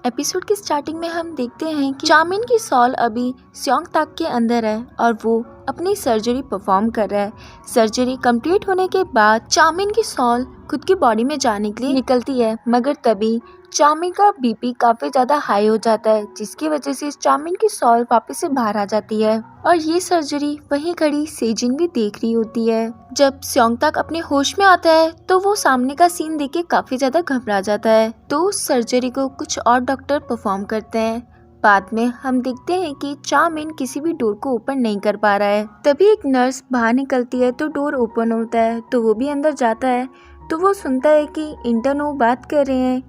Episode की starting में हम देखते हैं कि चामिन की सॉल अभी स्योंगताक के अंदर है और वो अपनी सर्जरी परफॉर्म कर रहा है। सर्जरी कंप्लीट होने के बाद चामिन की सॉल खुद की बॉडी में जाने के लिए निकलती है, मगर तभी चामिन का बीपी काफी ज्यादा हाई हो जाता है, जिसकी वजह से चामिन की सॉल वापस से बाहर आ जाती है। और ये सर्जरी वहीं खड़ी सेजिन भी देख रही होती है। जब स्योंगताक अपने होश में आता है तो वो सामने का सीन देख के काफी ज्यादा घबरा जाता है। तो उस सर्जरी को कुछ और डॉक्टर परफॉर्म करते हैं। बाद में हम देखते हैं कि चामिन किसी भी डोर को ओपन नहीं कर पा रहा है। तभी एक नर्स बाहर निकलती है तो डोर ओपन होता है, तो वो भी अंदर जाता है। तो वो सुनता है कि इंटर्न वो बात कर रहे हैं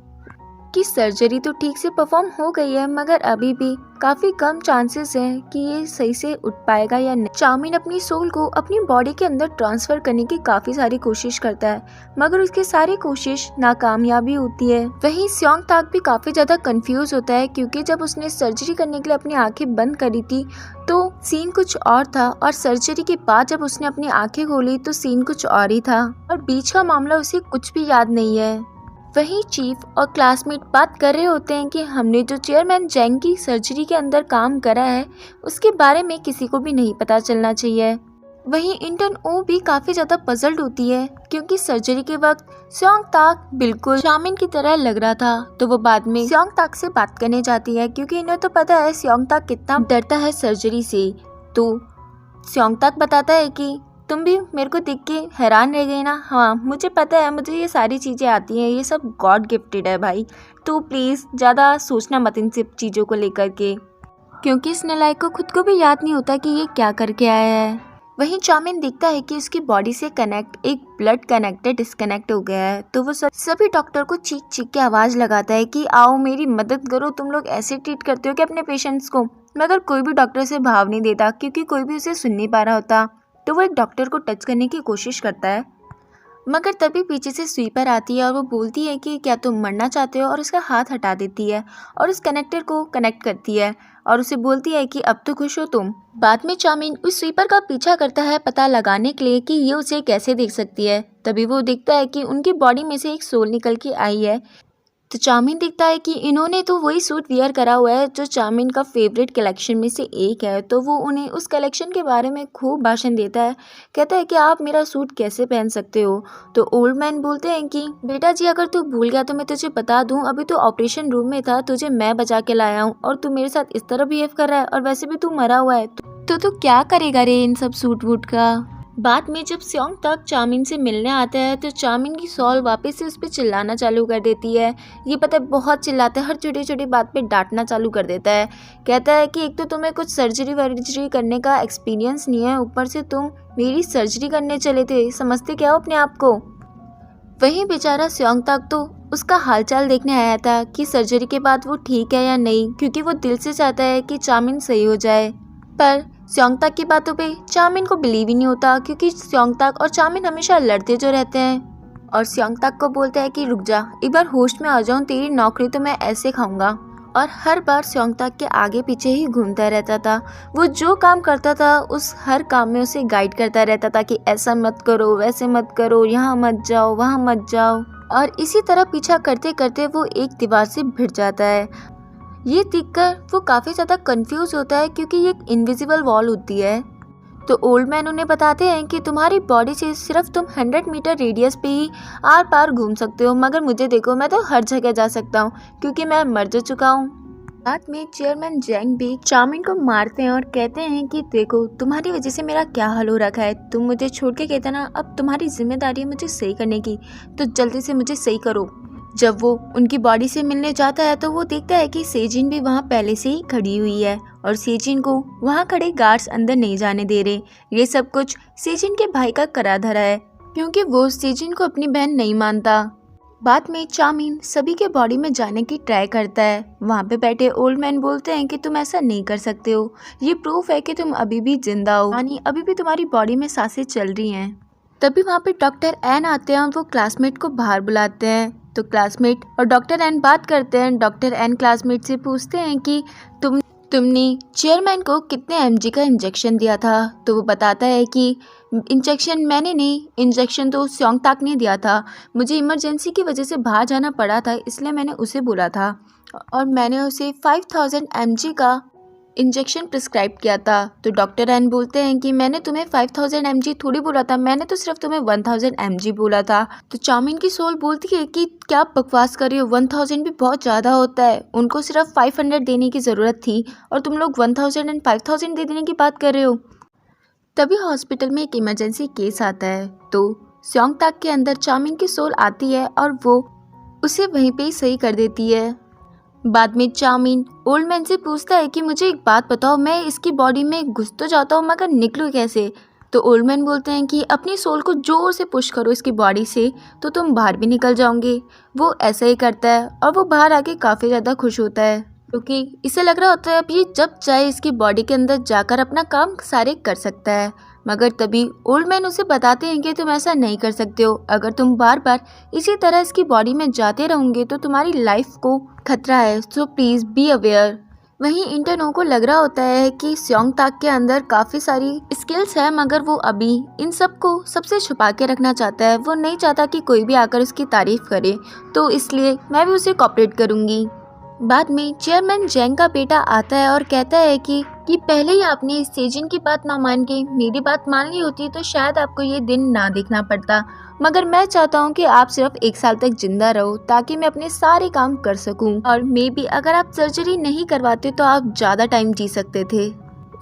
कि सर्जरी तो ठीक से परफॉर्म हो गई है, मगर अभी भी काफी कम चांसेस हैं कि ये सही से उठ पाएगा या नहीं। चामिन अपनी सोल को अपनी बॉडी के अंदर ट्रांसफर करने की काफी सारी कोशिश करता है, मगर उसकी सारी कोशिश नाकामयाबी होती है। वहीं स्योंगताक भी काफी ज्यादा कंफ्यूज होता है, क्योंकि जब उसने सर्जरी करने के लिए अपनी आंखें बंद करी थी तो सीन कुछ और था, और सर्जरी के बाद जब उसने अपनी आंखें खोली तो सीन कुछ और ही था, और बीच का मामला उसे कुछ भी याद नहीं है। वहीं चीफ और क्लासमेट बात कर रहे होते हैं कि हमने जो चेयरमैन जेंग की सर्जरी के अंदर काम करा है उसके बारे में किसी को भी नहीं पता चलना चाहिए। वहीं इंटर्न ओ भी काफी ज्यादा पजल्ड होती है, क्योंकि सर्जरी के वक्त स्योंगताक बिल्कुल चामिन की तरह लग रहा था। तो वो बाद में स्योंगताक से बात करने जाती है, क्योंकि इन्हें तो पता है स्योंगताक कितना डरता है सर्जरी से। तो स्योंगताक बताता है कि तुम भी मेरे को देख के हैरान रह गई ना। हाँ, मुझे पता है, मुझे ये सारी चीज़ें आती हैं, ये सब गॉड गिफ्टेड है भाई। तो प्लीज़ ज़्यादा सोचना मत इन सब चीज़ों को लेकर के, क्योंकि इस नालायक को खुद को भी याद नहीं होता कि ये क्या करके आया है। वहीं चामिन देखता है कि उसकी बॉडी से कनेक्ट एक ब्लड कनेक्टर डिस्कनेक्ट हो गया है। तो वो सभी डॉक्टर को चीख चीख के आवाज़ लगाता है कि आओ मेरी मदद करो, तुम लोग ऐसे ट्रीट करते हो कि अपने पेशेंट्स को। मगर कोई भी डॉक्टर से भाव नहीं देता, क्योंकि कोई भी उसे सुन नहीं पा रहा होता। तो वो एक डॉक्टर को टच करने की कोशिश करता है, मगर तभी पीछे से स्वीपर आती है और वो बोलती है कि क्या तुम मरना चाहते हो, और उसका हाथ हटा देती है और उस कनेक्टर को कनेक्ट करती है और उसे बोलती है कि अब तो खुश हो तुम। बाद में चामिन उस स्वीपर का पीछा करता है पता लगाने के लिए कि ये उसे कैसे देख सकती है। तभी वो देखता है कि उनकी बॉडी में से एक सोल निकल के आई है। तो चामिन देखता है कि इन्होंने तो वही सूट वियर करा हुआ है जो चामिन का फेवरेट कलेक्शन में से एक है। तो वो उन्हें उस कलेक्शन के बारे में खूब भाषण देता है, कहता है कि आप मेरा सूट कैसे पहन सकते हो। तो ओल्ड मैन बोलते हैं कि बेटा जी, अगर तू भूल गया तो मैं तुझे बता दूं, अभी तो ऑपरेशन रूम में था, तुझे मैं बचा के लाया हूँ और तू मेरे साथ इस तरह बिहेव कर रहा है, और वैसे भी तू मरा हुआ है, तो तू क्या करेगा रे इन सब सूट वूट का। बाद में जब स्योंगताक चामिन से मिलने आता है तो चामिन की सॉल वापस से उस पर चिल्लाना चालू कर देती है। ये पता है बहुत चिल्लाता है, हर छोटी छोटी बात पे डांटना चालू कर देता है। कहता है कि एक तो तुम्हें कुछ सर्जरी वर्जरी करने का एक्सपीरियंस नहीं है, ऊपर से तुम मेरी सर्जरी करने चले थे, समझते क्या हो अपने आप को। वहीं बेचारा स्योंगताक तो उसका हालचाल देखने आया था कि सर्जरी के बाद वो ठीक है या नहीं, क्योंकि वो दिल से चाहता है कि चामिन सही हो जाए। पर स्योंगताक की बातों पे चामिन को बिलीव ही नहीं होता, क्योंकि स्योंगताक और चामिन हमेशा लड़ते जो रहते हैं। और स्योंगताक को बोलता है कि रुक जा, एक बार होश में आ जाऊं, तेरी नौकरी तो मैं ऐसे खाऊंगा। और हर बार स्योंगताक के आगे पीछे ही घूमता रहता था। वो जो काम करता था उस हर काम में उसे गाइड करता रहता था कि ऐसा मत करो, वैसे मत करो, यहाँ मत जाओ, वहाँ मत जाओ। और इसी तरह पीछा करते करते वो एक दीवार से भिड़ जाता है। ये देखकर वो काफ़ी ज़्यादा कंफ्यूज होता है, क्योंकि ये एक इनविजिबल वॉल होती है। तो ओल्ड मैन उन्हें बताते हैं कि तुम्हारी बॉडी से सिर्फ तुम 100 मीटर रेडियस पे ही आर पार घूम सकते हो, मगर मुझे देखो, मैं तो हर जगह जा सकता हूँ, क्योंकि मैं मर जा चुका हूँ। बाद में चेयरमैन जेंग भी चामिन को मारते हैं और कहते हैं कि देखो, तुम्हारी वजह से मेरा क्या हाल हो रखा है, तुम मुझे छोड़ के कहते ना, अब तुम्हारी जिम्मेदारी है मुझे सही करने की, तो जल्दी से मुझे सही करो। जब वो उनकी बॉडी से मिलने जाता है तो वो देखता है कि सेजिन भी वहाँ पहले से ही खड़ी हुई है, और सेजिन को वहाँ खड़े गार्ड्स अंदर नहीं जाने दे रहे। ये सब कुछ सेजिन के भाई का करा धरा है, क्योंकि वो सेजिन को अपनी बहन नहीं मानता। बाद में चामिन सभी के बॉडी में जाने की ट्राई करता है। वहाँ पे बैठे ओल्ड मैन बोलते हैं कि तुम ऐसा नहीं कर सकते हो, ये प्रूफ है कि तुम अभी भी जिंदा हो, यानी अभी भी तुम्हारी बॉडी में सांसें चल रही हैं। तभी वहाँ पे डॉक्टर एन आते हैं और वो क्लासमेट को बाहर बुलाते हैं। तो क्लासमेट और डॉक्टर एन बात करते हैं। डॉक्टर एन क्लासमेट से पूछते हैं कि तुमने चेयरमैन को कितने एमजी का इंजेक्शन दिया था? तो वो बताता है कि इंजेक्शन मैंने नहीं, इंजेक्शन तो स्योंगताक ने दिया था। मुझे इमरजेंसी की वजह से बाहर जाना पड़ा था, इसलिए मैंने उसे बोला था और मैंने उसे 5000 mg का इंजेक्शन प्रिस्क्राइब किया था। तो डॉक्टर एन बोलते हैं कि मैंने तुम्हें 5000 mg थोड़ी बोला था, मैंने तो सिर्फ तुम्हें 1000 mg बोला था। तो चाउमिन की सोल बोलती है कि क्या बकवास कर रही हो, 1000 भी बहुत ज़्यादा होता है, उनको सिर्फ 500 देने की ज़रूरत थी और तुम लोग 1000 एंड 5000 दे देने की बात कर रहे हो। तभी हॉस्पिटल में एक इमरजेंसी केस आता है तो स्योंगताक के अंदर चाउमिन की सोल आती है और वो उसे वहीं पे ही सही कर देती है। बाद में चाउमिन ओल्ड मैन से पूछता है कि मुझे एक बात बताओ, मैं इसकी बॉडी में घुस तो जाता हूँ मगर निकलूँ कैसे? तो ओल्ड मैन बोलते हैं कि अपनी सोल को जोर से पुश करो इसकी बॉडी से तो तुम बाहर भी निकल जाओगे। वो ऐसा ही करता है और वो बाहर आके काफ़ी ज़्यादा खुश होता है क्योंकि इसे लग रहा होता है अब ये जब चाहे इसकी बॉडी के अंदर जाकर अपना काम सारे कर सकता है। मगर तभी ओल्ड मैन उसे बताते हैं कि तुम ऐसा नहीं कर सकते हो, अगर तुम बार बार इसी तरह इसकी बॉडी में जाते रहोगे तो तुम्हारी लाइफ को खतरा है, सो प्लीज़ बी अवेयर। वहीं इंटरनो को लग रहा होता है कि स्योंगताक के अंदर काफ़ी सारी स्किल्स है मगर वो अभी इन सब को सबसे छुपा के रखना चाहता है। वो नहीं चाहता कि कोई भी आकर उसकी तारीफ करे, तो इसलिए मैं भी उसे कॉपरेट करूँगी। बाद में चेयरमैन जेंग का बेटा आता है और कहता है कि पहले ही आपने सेजिन की बात ना मान के मेरी बात मान ली होती तो शायद आपको ये दिन ना देखना पड़ता, मगर मैं चाहता हूँ कि आप सिर्फ 1 साल तक जिंदा रहो ताकि मैं अपने सारे काम कर सकूँ और मे बी अगर आप सर्जरी नहीं करवाते तो आप ज़्यादा टाइम जी सकते थे।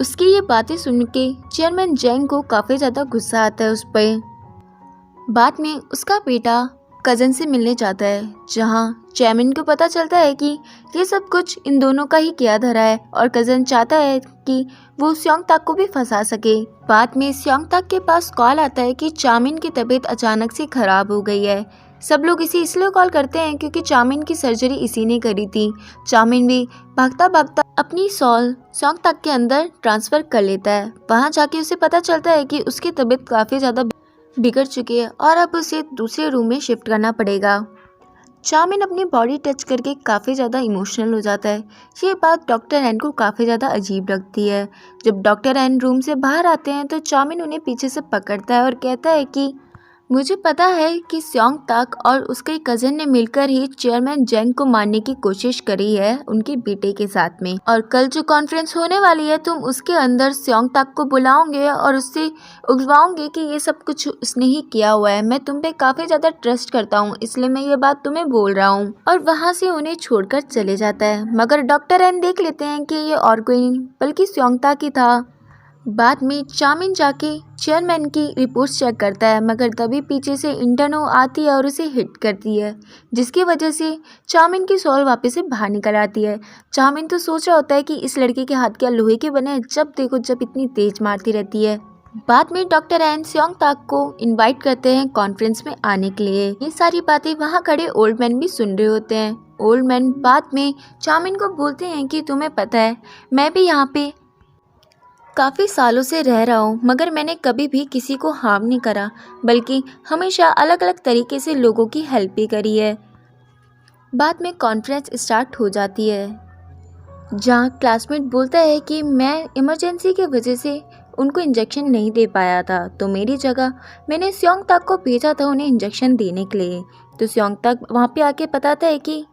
उसकी ये बातें सुन के चेयरमैन जेंग को काफ़ी ज़्यादा गुस्सा आता है उस पर। बाद में उसका बेटा कज़न से मिलने जाता है जहाँ चेयरमैन को पता चलता है कि ये सब कुछ इन दोनों का ही किया धरा है और कज़न चाहता है कि वो स्योंगताक को भी फंसा सके। बाद में स्योंगताक के पास कॉल आता है कि चाउमिन की तबीयत अचानक से ख़राब हो गई है। सब लोग इसे इसलिए कॉल करते हैं क्योंकि चाउमिन की सर्जरी इसी ने करी थी। चाउमिन भी भागता भागता अपनी सोल स्योंगताक के अंदर ट्रांसफ़र कर लेता है। वहाँ जाके उसे पता चलता है कि उसकी तबीयत काफ़ी ज़्यादा बिगड़ चुकी है और अब उसे दूसरे रूम में शिफ्ट करना पड़ेगा। चाउमिन अपनी बॉडी टच करके काफ़ी ज़्यादा इमोशनल हो जाता है। ये बात डॉक्टर एन को काफ़ी ज़्यादा अजीब लगती है। जब डॉक्टर एन रूम से बाहर आते हैं तो चाउमिन उन्हें पीछे से पकड़ता है और कहता है कि मुझे पता है कि स्योंगताक और उसके कज़न ने मिलकर ही चेयरमैन जेंग को मारने की कोशिश करी है उनके बेटे के साथ में, और कल जो कॉन्फ्रेंस होने वाली है तुम उसके अंदर स्योंगताक को बुलाओगे और उससे उगलवाओगे कि ये सब कुछ उसने ही किया हुआ है। मैं तुम पे काफ़ी ज़्यादा ट्रस्ट करता हूँ इसलिए मैं ये बात तुम्हें बोल रहा हूँ। और वहाँ से उन्हें छोड़कर चले जाता है। मगर डॉक्टर एन देख लेते हैं कि ये और कोई नहीं बल्कि स्योंगताक ही था। बाद में चाउमिन जाके चेयरमैन की रिपोर्ट्स चेक करता है मगर तभी पीछे से इंटरनो आती है और उसे हिट करती है, जिसकी वजह से चाउमिन की सोल वापस से बाहर निकल आती है। चाउमिन तो सोच रहा होता है कि इस लड़के के हाथ क्या लोहे के बने हैं, जब देखो जब इतनी तेज मारती रहती है। बाद में डॉक्टर एन स्योंगताक को इनवाइट करते हैं कॉन्फ्रेंस में आने के लिए। ये सारी बातें वहाँ खड़े ओल्ड मैन भी सुन रहे होते हैं। ओल्ड मैन बाद में चाउमिन को बोलते हैं कि तुम्हें पता है मैं भी यहाँ पे काफ़ी सालों से रह रहा हूँ मगर मैंने कभी भी किसी को हार्म नहीं करा, बल्कि हमेशा अलग अलग तरीके से लोगों की हेल्प भी करी है। बाद में कॉन्फ्रेंस स्टार्ट हो जाती है जहाँ क्लासमेट बोलता है कि मैं इमरजेंसी की वजह से उनको इंजेक्शन नहीं दे पाया था, तो मेरी जगह मैंने स्योंगताक को भेजा था उन्हें इंजेक्शन देने के लिए। तो स्योंगताक वहाँ पे आके बताता है कि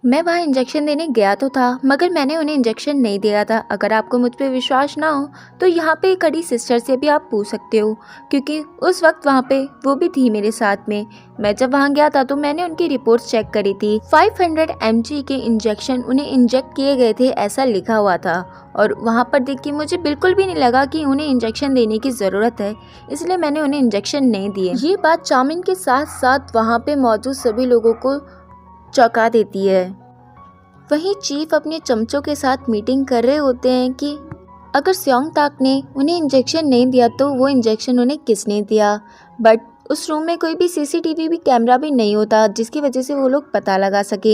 मैं वहाँ इंजेक्शन देने गया तो था मगर मैंने उन्हें इंजेक्शन नहीं दिया था। अगर आपको मुझ पर विश्वास ना हो तो यहाँ पे खड़ी सिस्टर से भी आप पूछ सकते हो क्योंकि उस वक्त वहाँ पे वो भी थी मेरे साथ में। मैं जब वहाँ गया था तो मैंने उनकी रिपोर्ट्स चेक करी थी। 500 mg के इंजेक्शन उन्हें इंजेक्ट किए गए थे ऐसा लिखा हुआ था और वहाँ पर देख के मुझे बिल्कुल भी नहीं लगा कि उन्हें इंजेक्शन देने की ज़रूरत है, इसलिए मैंने उन्हें इंजेक्शन नहीं दिए। ये बात चाउमिन के साथ साथ वहाँ पे मौजूद सभी लोगों को चौंका देती है। वहीं चीफ अपने चमचों के साथ मीटिंग कर रहे होते हैं कि अगर स्योंगताक ने उन्हें इंजेक्शन नहीं दिया तो वो इंजेक्शन उन्हें किसने दिया। बट उस रूम में कोई भी सीसीटीवी भी कैमरा भी नहीं होता जिसकी वजह से वो लोग पता लगा सके।